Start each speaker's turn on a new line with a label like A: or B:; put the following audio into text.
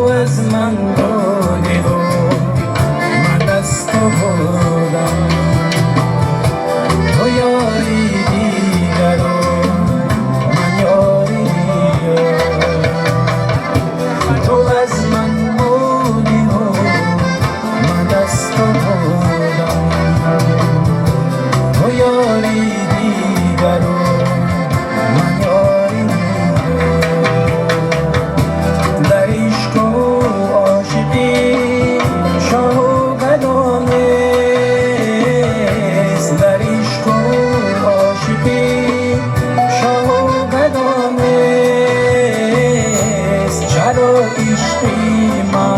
A: از من بودی و من از تو بودم، تو یاری دیگر و من یاری دیگر. تو از من بودی و من از تو بودم، تو یاری دیگر و من یاری دیگر. در عشق و عاشقی شاه و غلام است، در عشق و عاشقی شاه و غلام است. چرا عشقی من